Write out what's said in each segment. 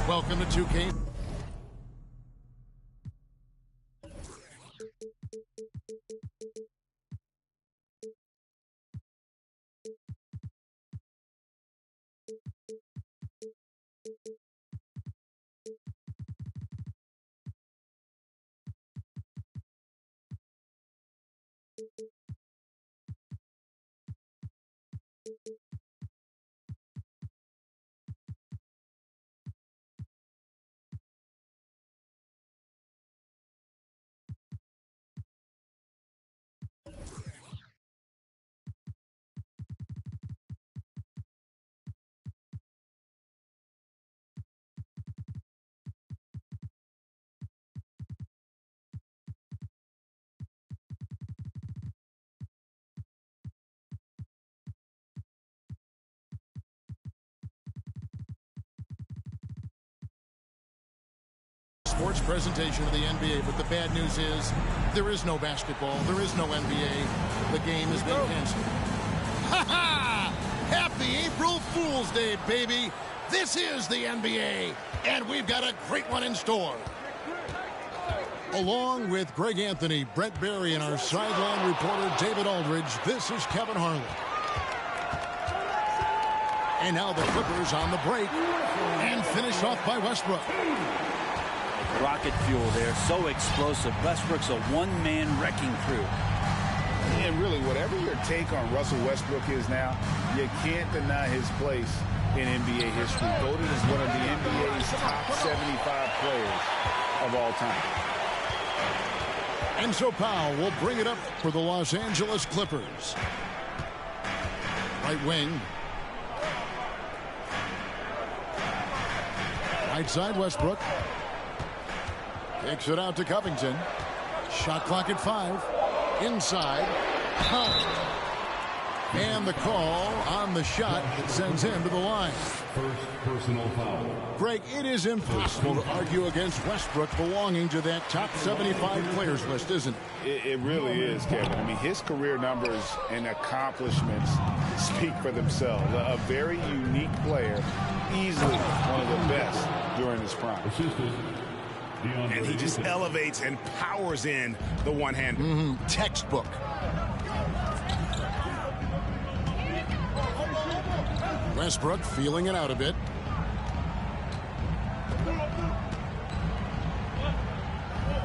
Welcome to 2K. Sports presentation of the NBA, but the bad news is there is no basketball, there is no NBA. The game has been canceled. Ha ha! Happy April Fool's Day, baby! This is the NBA, and we've got a great one in store. Along with Greg Anthony, Brett Barry, and our sideline reporter David Aldridge, this is Kevin Harlan. And now the Clippers on the break and finished off by Westbrook. Rocket fuel there, so explosive. Westbrook's a one-man wrecking crew. And really, whatever your take on Russell Westbrook is now, you can't deny his place in NBA history. Voted as one of the NBA's top 75 players of all time. And so Powell will bring it up for the Los Angeles Clippers. Right wing. Right side, Westbrook. Kicks it out to Covington. Shot clock at 5. Inside. Out. And the call on the shot that sends him to the line. First personal foul. Greg, it is impossible to argue against Westbrook belonging to that top 75 players list, isn't it? It really is, Kevin. I mean, his career numbers and accomplishments speak for themselves. A very unique player, easily one of the best during his prime. And he just elevates and powers in the one-hander. Textbook. Westbrook feeling it out a bit.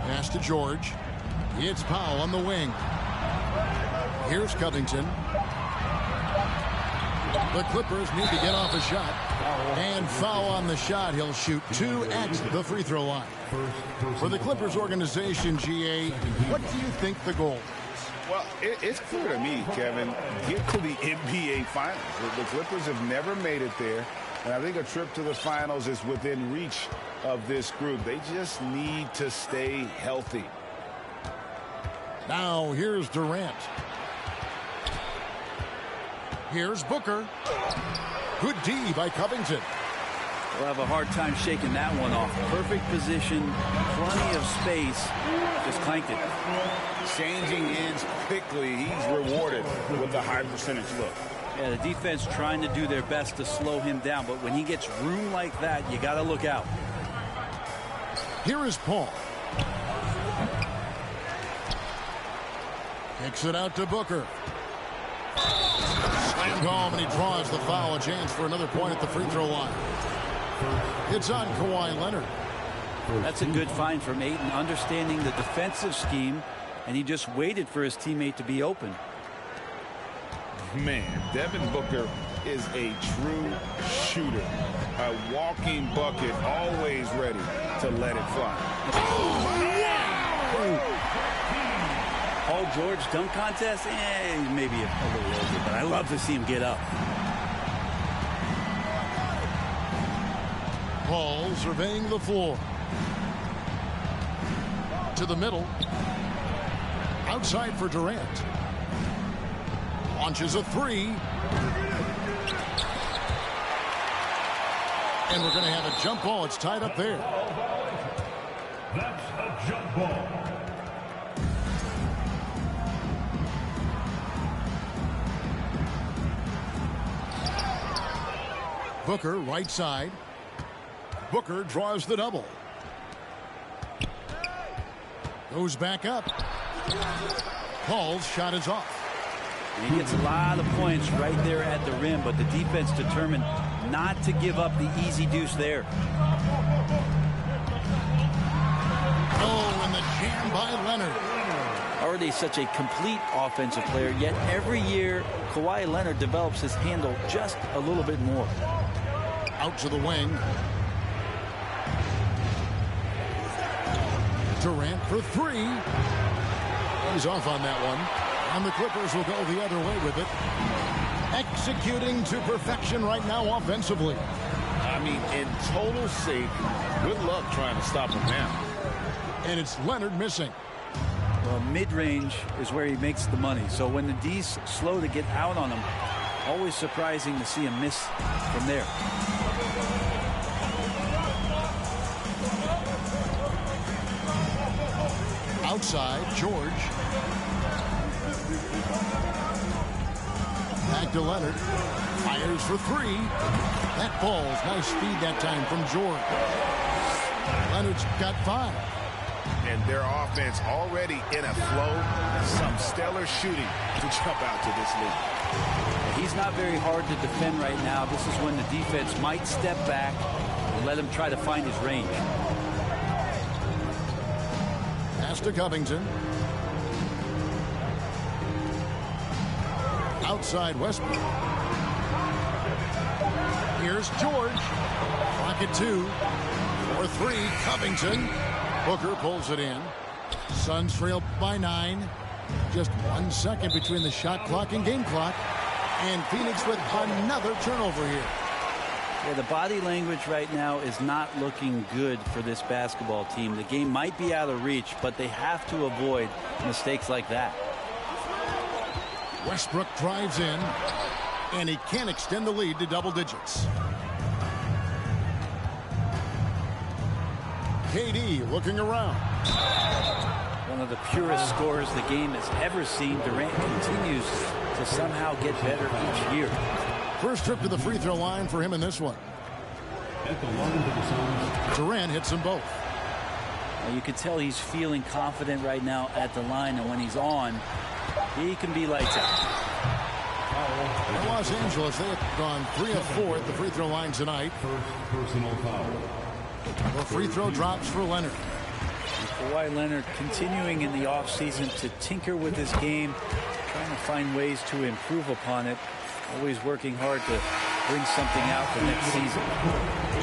Pass to George. It's Powell on the wing. Here's Covington. The Clippers need to get off a shot. And foul on the shot. He'll shoot 2 at the free throw line. For the Clippers organization, GA, what do you think the goal is? Well, it's clear to me, Kevin, get to the NBA Finals. The Clippers have never made it there, and I think a trip to the Finals is within reach of this group. They just need to stay healthy. Now, here's Durant. Here's Booker. Good D by Covington. We'll have a hard time shaking that one off. Perfect position, plenty of space. Just clanked it. Changing ends quickly. He's rewarded with a high percentage look. Yeah, the defense trying to do their best to slow him down, but when he gets room like that, you got to look out. Here is Paul. Kicks it out to Booker. Slammed home, and he draws the foul. A chance for another point at the free throw line. It's on Kawhi Leonard. That's a good find from Ayton, understanding the defensive scheme, and he just waited for his teammate to be open. Man, Devin Booker is a true shooter. A walking bucket, always ready to let it fly. Paul George dunk contest? Maybe a little over, but I love to see him get up. Paul surveying the floor. To the middle. Outside for Durant. Launches a 3. And we're going to have a jump ball. It's tied up there. That's a jump ball. Booker, right side. Booker draws the double. Goes back up. Paul's shot is off. And he gets a lot of points right there at the rim, but the defense determined not to give up the easy deuce there. Oh, and the jam by Leonard. Already such a complete offensive player, yet every year Kawhi Leonard develops his handle just a little bit more. Out to the wing. Durant for three. He's off on that one. And the Clippers will go the other way with it. Executing to perfection right now offensively. I mean, in total sync. Good luck trying to stop him now. And it's Leonard missing. Well, mid-range is where he makes the money. So when the D's slow to get out on him, always surprising to see him miss from there. Outside, George. Back to Leonard. Fires for three. That falls. Nice speed that time from George. Leonard's got 5. And their offense already in a flow. Some stellar shooting to jump out to this lead. He's not very hard to defend right now. This is when the defense might step back and let him try to find his range. Pass to Covington. Outside Westbrook. Here's George. Clock at 2. For 3, Covington. Booker pulls it in. Suns trail by 9. Just 1 second between the shot clock and game clock. And Phoenix with another turnover here. Yeah, the body language right now is not looking good for this basketball team. The game might be out of reach, but they have to avoid mistakes like that. Westbrook drives in, and he can't extend the lead to double digits. KD looking around. One of the purest scorers the game has ever seen. Durant continues to somehow get better each year. First trip to the free throw line for him in this one. At the line for the Suns, Durant hits them both. You can tell he's feeling confident right now at the line, and when he's on, he can be lights out. In Los Angeles, they have gone 3 of 4 at the free throw line tonight. first personal foul. The free throw drops for Leonard. Kawhi Leonard continuing in the offseason to tinker with his game, trying to find ways to improve upon it, always working hard to bring something out for next season.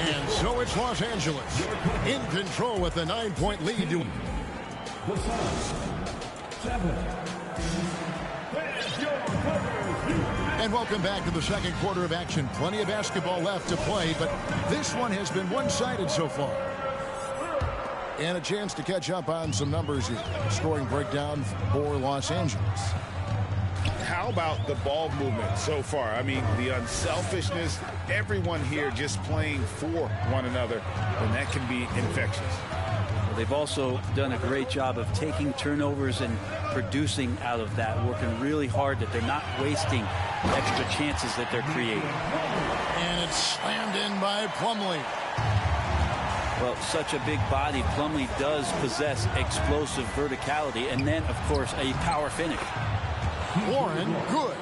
And so it's Los Angeles in control with a 9-point lead. The Suns, 7. And welcome back to the second quarter of action. Plenty of basketball left to play, but this one has been one-sided so far. And a chance to catch up on some numbers here. Scoring breakdown for Los Angeles. How about the ball movement so far? I mean, the unselfishness, everyone here just playing for one another, and that can be infectious. Well, they've also done a great job of taking turnovers and producing out of that, working really hard that they're not wasting extra chances that they're creating. And it's slammed in by Plumlee. Well, such a big body, Plumlee does possess explosive verticality, and then, of course, a power finish. Warren, good.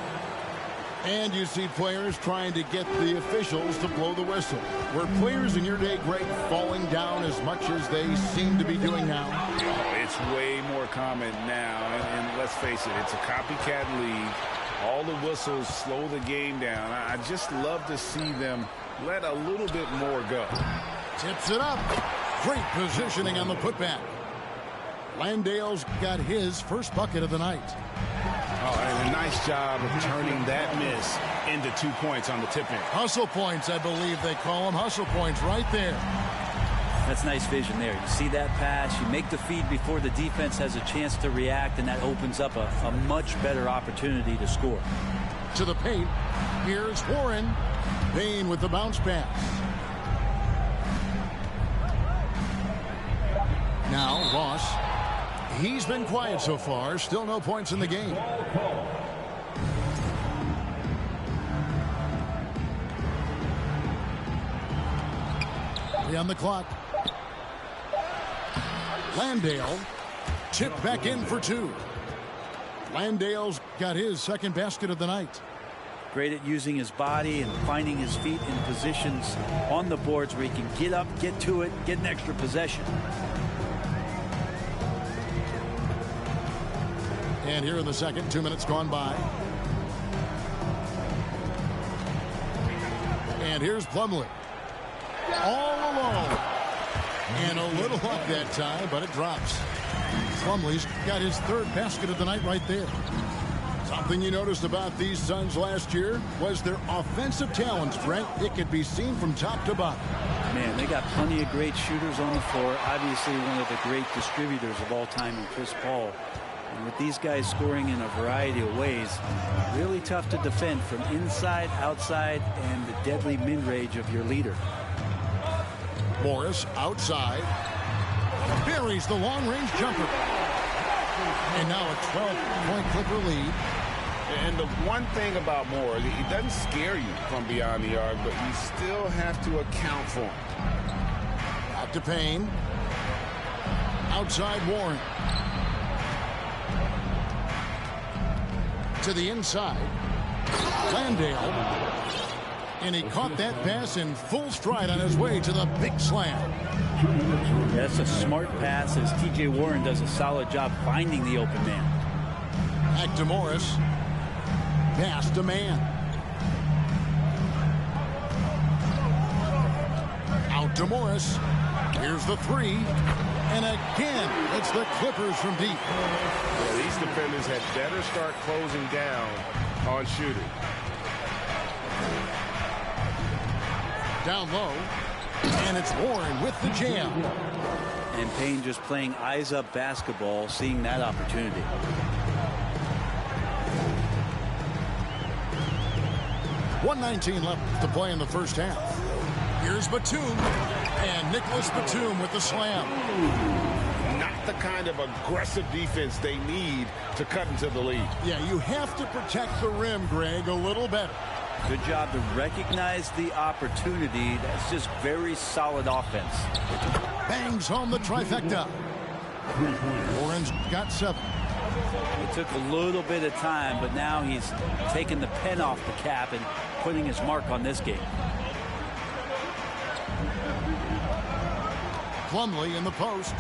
And you see players trying to get the officials to blow the whistle. Were players in your day, Greg, falling down as much as they seem to be doing now? Oh, it's way more common now, and let's face it, it's a copycat league. All the whistles slow the game down. I just love to see them let a little bit more go. Tips it up. Great positioning on the putback. Landale's got his first bucket of the night. Oh, and a nice job of turning that miss into 2 points on the tip-in. Hustle points, I believe they call them. Hustle points right there. That's nice vision there. You see that pass, you make the feed before the defense has a chance to react, and that opens up a much better opportunity to score. To the paint. Here's Warren. Payne with the bounce pass. Now Ross. He's been quiet so far. Still no points in the game. 3 on the clock. Landale tipped back in for 2. Landale's got his second basket of the night. Great at using his body and finding his feet in positions on the boards where he can get up, get to it, get an extra possession. And here in the second, 2 minutes gone by. And here's Plumlee. All alone. And a little luck that time, but it drops. Plumlee's got his third basket of the night right there. Something you noticed about these Suns last year was their offensive talent strength. It could be seen from top to bottom. Man, they got plenty of great shooters on the floor. Obviously, one of the great distributors of all time in Chris Paul. And with these guys scoring in a variety of ways, really tough to defend from inside, outside, and the deadly mid-range of your leader. Morris outside. Buries the long-range jumper. And now a 12-point Clipper lead. And the one thing about Morris, he doesn't scare you from beyond the arc, but you still have to account for him. Out to Payne. Outside Warren. To the inside. Landale. And he caught that pass in full stride on his way to the big slam. That's a smart pass as T.J. Warren does a solid job finding the open man. Back to Morris. Pass to man. Out to Morris. Here's the 3. And again, it's the Clippers from deep. Yeah, these defenders had better start closing down on shooting. Down low. And it's Warren with the jam. And Payne just playing eyes-up basketball, seeing that opportunity. .119 left to play in the first half. Here's Batum. And Nicholas Batum with the slam. Not the kind of aggressive defense they need to cut into the lead. Yeah, you have to protect the rim, Greg, a little better. Good job to recognize the opportunity. That's just very solid offense. Bangs home the trifecta. Warren's got 7. It took a little bit of time, but now he's taking the pen off the cap and putting his mark on this game. Plumlee in the post.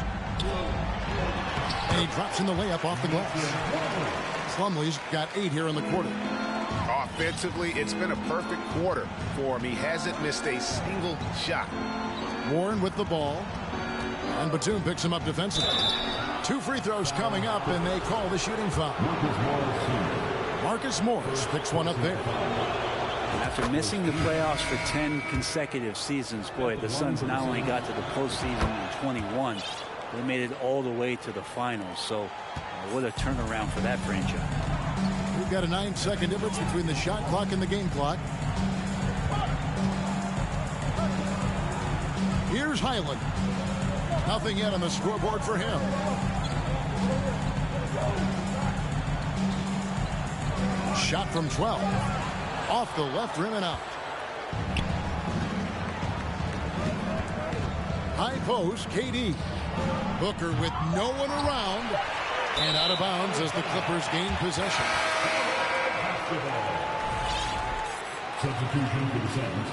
And he drops in the layup off the glass. Plumlee's got 8 here in the quarter. Offensively, it's been a perfect quarter for him. He hasn't missed a single shot. Warren with the ball. And Batum picks him up defensively. 2 free throws coming up, and they call the shooting foul. Marcus Morris picks one up there. After missing the playoffs for 10 consecutive seasons, boy, the Suns not only got to the postseason in 21, they made it all the way to the finals. So what a turnaround for that franchise. We've got a 9-second difference between the shot clock and the game clock. Here's Highland. Nothing yet on the scoreboard for him. Shot from 12. Off the left rim and out. High post, KD. Booker with no one around. And out of bounds as the Clippers gain possession. Substitution for the Suns.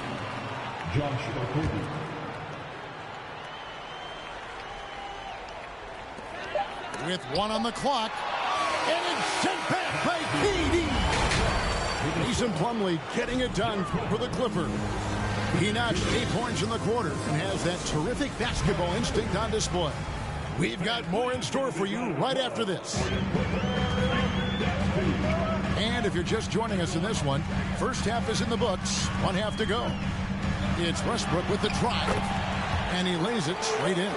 Josh Okogie. With 1 on the clock. And it's sent back by KD. Mason Plumlee getting it done for the Clippers. He notched 8 points in the quarter and has that terrific basketball instinct on display. We've got more in store for you right after this. And if you're just joining us in this one, first half is in the books. 1 half to go. It's Westbrook with the drive. And he lays it straight in.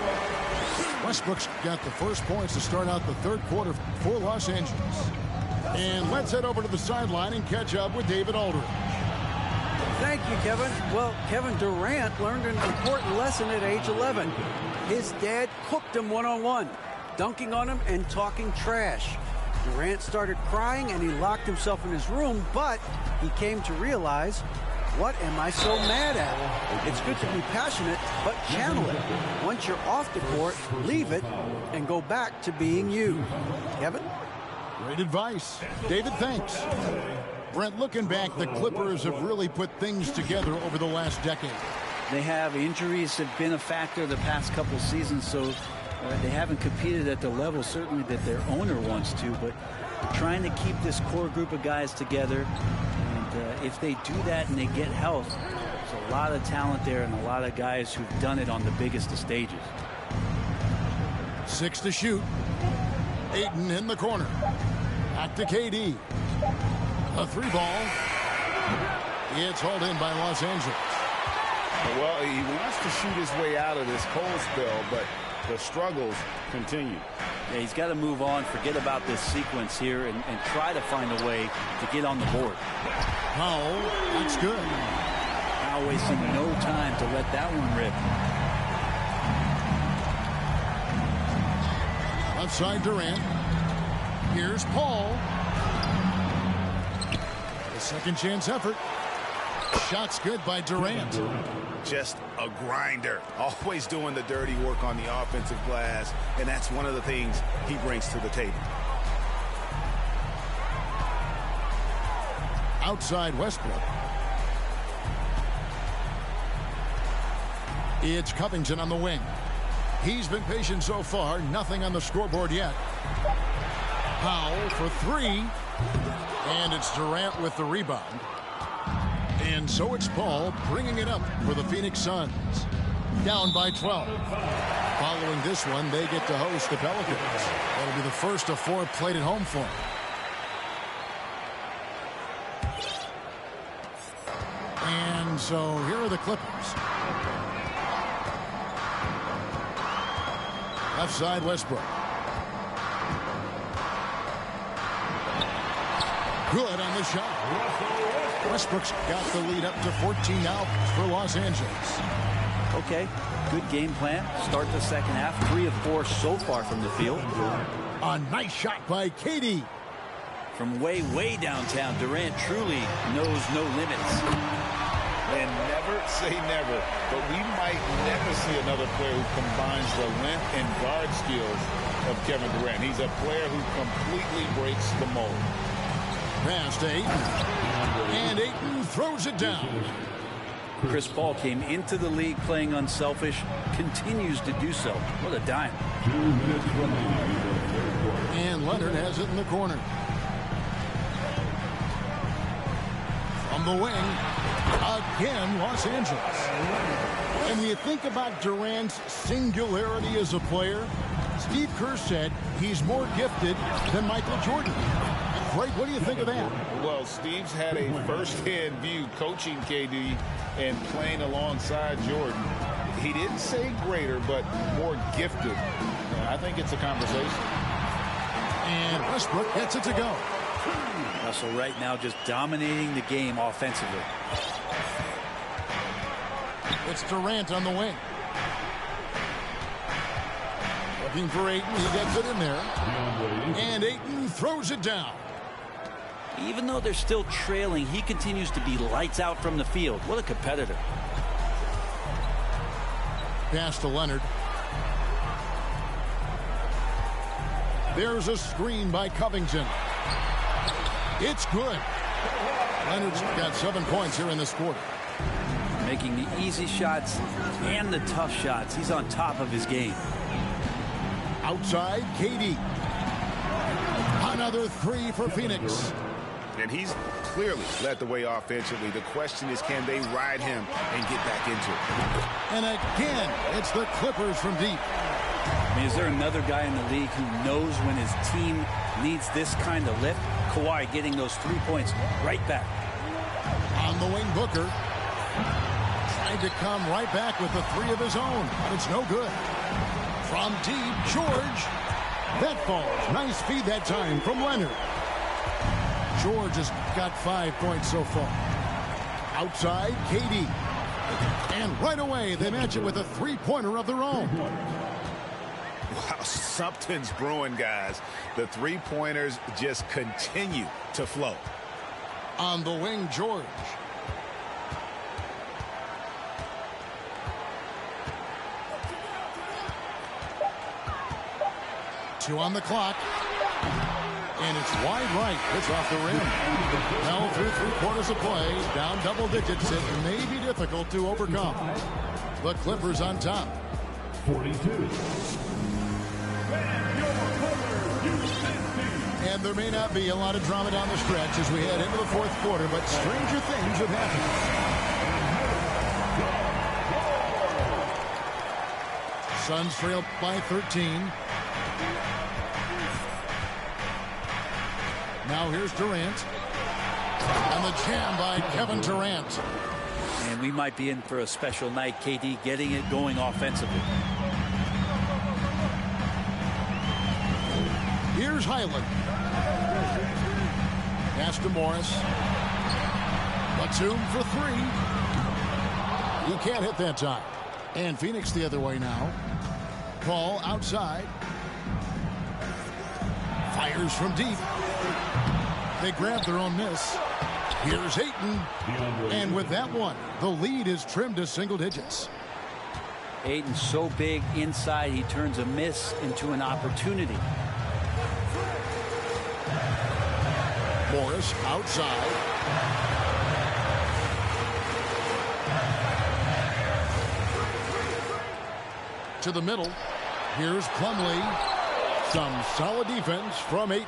Westbrook's got the first points to start out the third quarter for Los Angeles. And let's head over to the sideline and catch up with David Aldridge. Thank you, Kevin. Well, Kevin Durant learned an important lesson at age 11. His dad cooked him one-on-one, dunking on him and talking trash. Durant started crying and he locked himself in his room, but he came to realize What am I so mad at? It's good to be passionate, but channel it. Once you're off the court, leave it and go back to being you. Kevin? Great advice. David, thanks. Brent, looking back, the Clippers have really put things together over the last decade. They have. Injuries have been a factor the past couple seasons, so they haven't competed at the level certainly that their owner wants to, but trying to keep this core group of guys together. And if they do that and they get health, there's a lot of talent there and a lot of guys who've done it on the biggest of stages. 6 to shoot. Ayton in the corner. Back to KD. A 3-ball. It's hauled in by Los Angeles. Well, he wants to shoot his way out of this cold spell, but the struggles continue. Yeah, he's got to move on, forget about this sequence here, and try to find a way to get on the board. Powell, that's good. Now wasting no time to let that one rip. Left side Durant. Here's Paul. A second chance effort. Shot's good by Durant. Just a grinder, always doing the dirty work on the offensive glass, and that's one of the things he brings to the table. Outside Westbrook. It's Covington on the wing. He's been patient so far. Nothing on the scoreboard yet. Powell for 3. And it's Durant with the rebound. And so it's Paul bringing it up for the Phoenix Suns. Down by 12. Following this one, they get to host the Pelicans. That'll be the first of 4 played at home for them. And so here are the Clippers. Left side Westbrook. Good on the shot. Westbrook's got the lead up to 14 now for Los Angeles. Okay, good game plan. Start the second half. 3 of 4 so far from the field. A nice shot by KD. From way downtown, Durant truly knows no limits. And never say never, but we might never see another player who combines the length and guard skills of Kevin Durant. He's a player who completely breaks the mold. Pass to Ayton. And Ayton throws it down. Chris Paul came into the league playing unselfish, continues to do so. What a dime. And Leonard has it in the corner. From the wing, again, Los Angeles. And when you think about Durant's singularity as a player, Steve Kerr said he's more gifted than Michael Jordan. Greg, what do you think of that? Well, Steve's had a first-hand view coaching KD and playing alongside Jordan. He didn't say greater, but more gifted. I think it's a conversation. And Westbrook gets it to go. Russell right now just dominating the game offensively. It's Durant on the wing. Looking for Ayton. He gets it in there. And Ayton throws it down. Even though they're still trailing, he continues to be lights out from the field. What a competitor. Pass to Leonard. There's a screen by Covington. It's good. Leonard's got 7 points here in this quarter. Making the easy shots and the tough shots. He's on top of his game. Outside, KD. Another 3 for Phoenix. And he's clearly led the way offensively. The question is, can they ride him and get back into it? And again, it's the Clippers from deep. I mean, is there another guy in the league who knows when his team needs this kind of lift? Kawhi getting those 3 points right back. On the wing, Booker. Trying to come right back with a 3 of his own, but it's no good. From deep, George. That falls. Nice feed that time from Leonard. George has got 5 points so far. Outside, KD. And right away, they match it with a 3-pointer of their own. Wow, something's brewing, guys. The 3-pointers just continue to flow. On the wing, George. 2 on the clock. And it's wide right. It's off the rim. Now through 3/4 of play. Down double digits. It may be difficult to overcome. The Clippers on top. 42. And there may not be a lot of drama down the stretch as we head into the 4th quarter, but stranger things have happened. Suns trail by 13. Now here's Durant. And the jam by Kevin Durant. And we might be in for a special night. KD getting it going offensively. Here's Highland. Pass to Morris. Batum for 3. He can't hit that time. And Phoenix the other way now. Paul outside. Fires from deep. They grab their own miss. Here's Ayton. And with that one, the lead is trimmed to single digits. Ayton's so big inside, he turns a miss into an opportunity. Morris outside. To the middle. Here's Plumlee. Some solid defense from Ayton.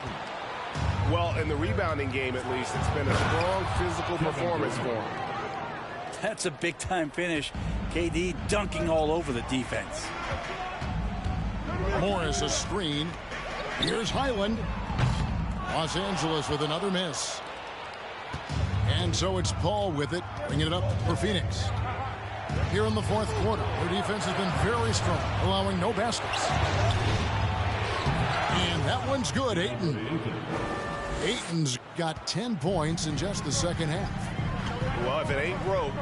Well, in the rebounding game, at least, it's been a strong physical performance for him. That's a big-time finish. KD dunking all over the defense. Morris a screen. Here's Highland. Los Angeles with another miss. And so it's Paul with it, bringing it up for Phoenix. Here in the 4th quarter, their defense has been very strong, allowing no baskets. And that one's good, Ayton. Ayton's got 10 points in just the second half. Well, if it ain't broke,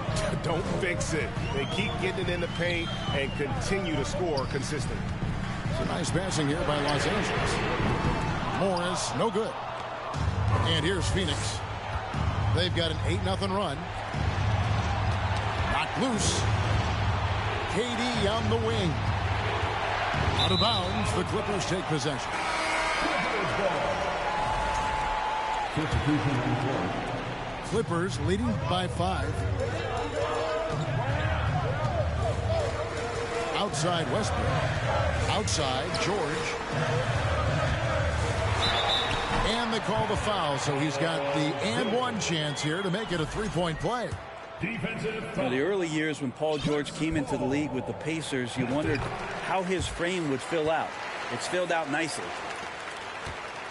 don't fix it. They keep getting it in the paint and continue to score consistently. It's a nice passing here by Los Angeles. Morris, no good. And here's Phoenix. They've got an 8-0 run. Knocked loose. KD on the wing. Out of bounds, the Clippers take possession. Clippers leading by 5. Outside Westbrook. Outside George. And they call the foul, so he's got the and one chance here to make it a 3-point play. Now, the early years when Paul George came into the league with the Pacers, you wondered how his frame would fill out. It's filled out nicely.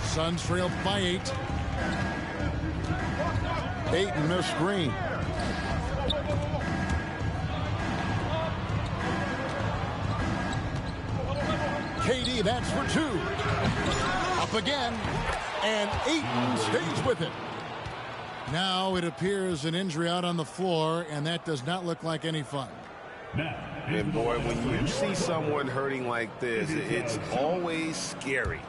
Suns trail by 8. Ayton missed screen. KD, that's for 2. Up again. And Ayton stays with it. Now it appears an injury out on the floor, and that does not look like any fun. And boy, when you see someone hurting like this, it's always scary.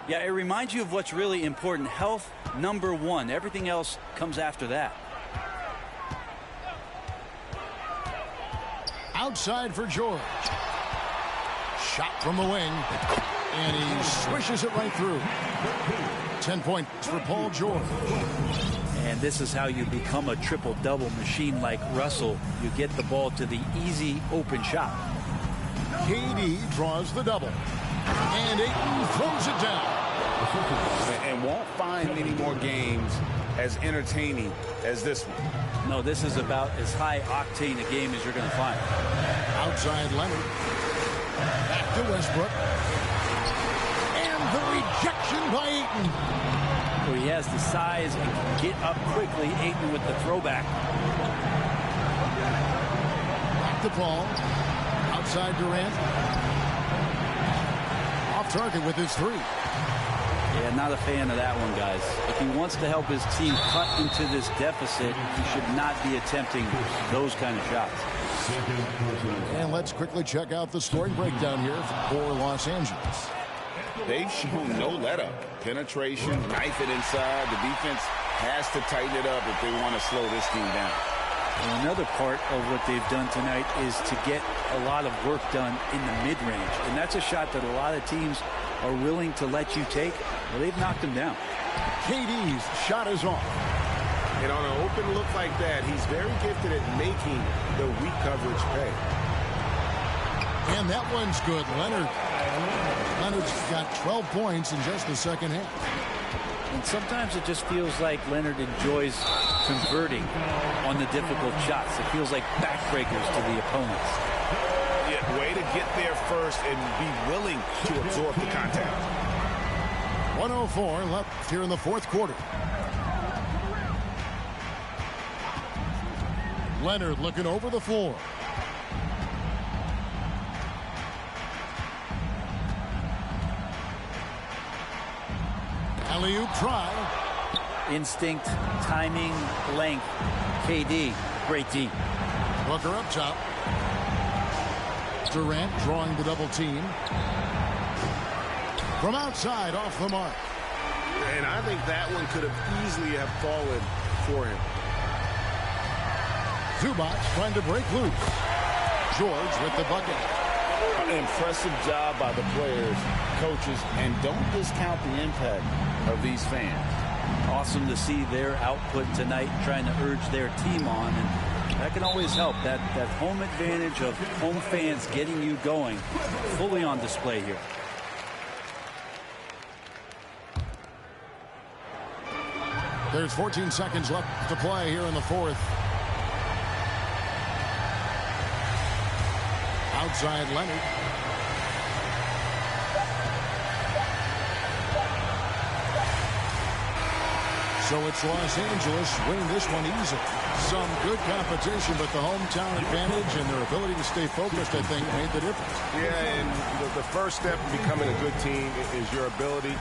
Yeah, it reminds you of what's really important. Health, number 1. Everything else comes after that. Outside for George. Shot from the wing. And he swishes it right through. 10 points for Paul George. And this is how you become a triple-double machine like Russell. You get the ball to the easy open shot. KD draws the double. And Ayton throws it down. And won't find many more games as entertaining as this one. No, this is about as high-octane a game as you're going to find. Outside Leonard. Back to Westbrook. And the rejection by Ayton. So he has the size and can get up quickly. Ayton with the throwback. Back to Paul. Outside Durant. Off target with his 3. Yeah, not a fan of that one, guys. If he wants to help his team cut into this deficit, he should not be attempting those kind of shots. And let's quickly check out the scoring breakdown here for Los Angeles. They've shown no let-up. Penetration, knife it inside. The defense has to tighten it up if they want to slow this team down. And another part of what they've done tonight is to get a lot of work done in the mid-range. And that's a shot that a lot of teams are willing to let you take. Well, they've knocked them down. KD's shot is off. And on an open look like that, he's very gifted at making the weak coverage pay. And that one's good. Leonard's got 12 points in just the second half. And sometimes it just feels like Leonard enjoys converting on the difficult shots. It feels like backbreakers to the opponents. Yeah, way to get there first and be willing to absorb the contact. 1:04 left here in the fourth quarter. Leonard looking over the floor. Alley-oop try. Instinct, timing, length. KD, great D. Booker up top. Durant drawing the double team. From outside, off the mark. And I think that one could have easily have fallen for him. Zubac trying to break loose. George with the bucket. An impressive job by the players, coaches, and don't discount the impact of these fans. Awesome to see their output tonight, trying to urge their team on, and that can always help. That home advantage of home fans getting you going, fully on display here. There's 14 seconds left to play here in the fourth. Outside Leonard. So it's Los Angeles winning this one easily. Some good competition, but the hometown advantage and their ability to stay focused, I think, made the difference. Yeah, and the first step in becoming a good team is your ability.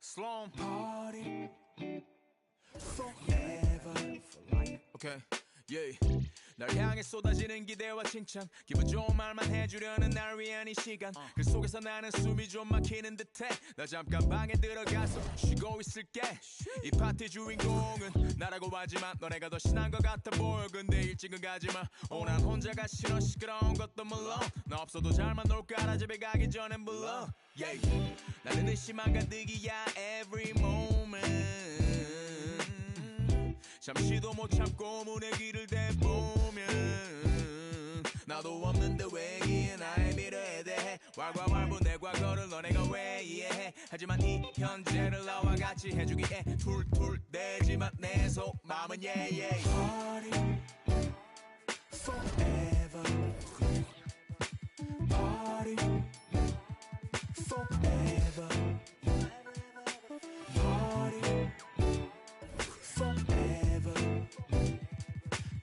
Sloan party forever for life. Okay, yeah. 널 향해 쏟아지는 기대와 칭찬 기분 좋은 말만 해주려는 날 위한 이 시간 그 속에서 나는 숨이 좀 막히는 듯해 나 잠깐 방에 들어가서 쉬고 있을게 이 파티 주인공은 나라고 하지만 너네가 더 신난 것 같아 보여 근데 일찍은 가지마 난 혼자가 싫어 시끄러운 것도 물론 너 없어도 잘만 놀 거라 집에 가기 전엔 불러 yeah. 나는 의심 안 가득이야 every moment 잠시도 못 참고 문의 길을 대보면 나도 없는데 왜 이해 나의 미래에 대해 왈가왈부 내 과거를 너네가 왜 이해해 하지만 이 현재를 나와 같이 해주기에 툴툴대지만 내 속마음은 yeah yeah Party forever Party forever Party forever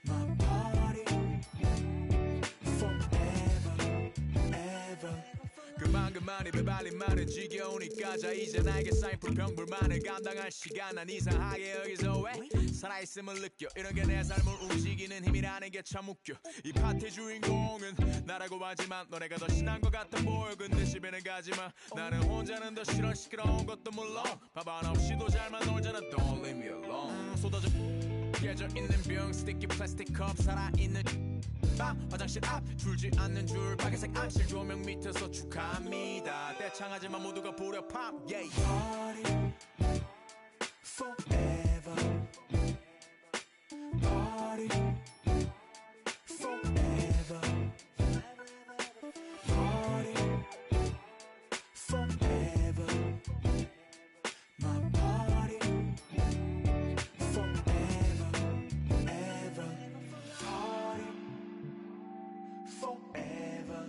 My party forever ever 그만 입에 발린 말은 지겨우니까 자 이제 나에게 쌓인 불평불만을 감당할 시간 난 이상하게 여기서 왜 살아있음을 느껴 이런 게 내 삶을 움직이는 힘이라는 게 참 웃겨 이 파티 주인공은 나라고 하지만 너네가 더 신난 것 같아 보여 근데 집에는 가지마 나는 혼자는 더 싫어 시끄러운 것도 물론 밥안 없이도 잘만 놀잖아 Don't leave me alone 쏟아져 깨져 있는 병 스티키 플라스틱 컵 살아있는 화장실 앞 줄지 않는 줄 빨간색 암실 조명 밑에서 축하합니다 떼창하지만 모두가 부려 팝 yeah. Party forever Party forever Party forever My party forever ever Party forever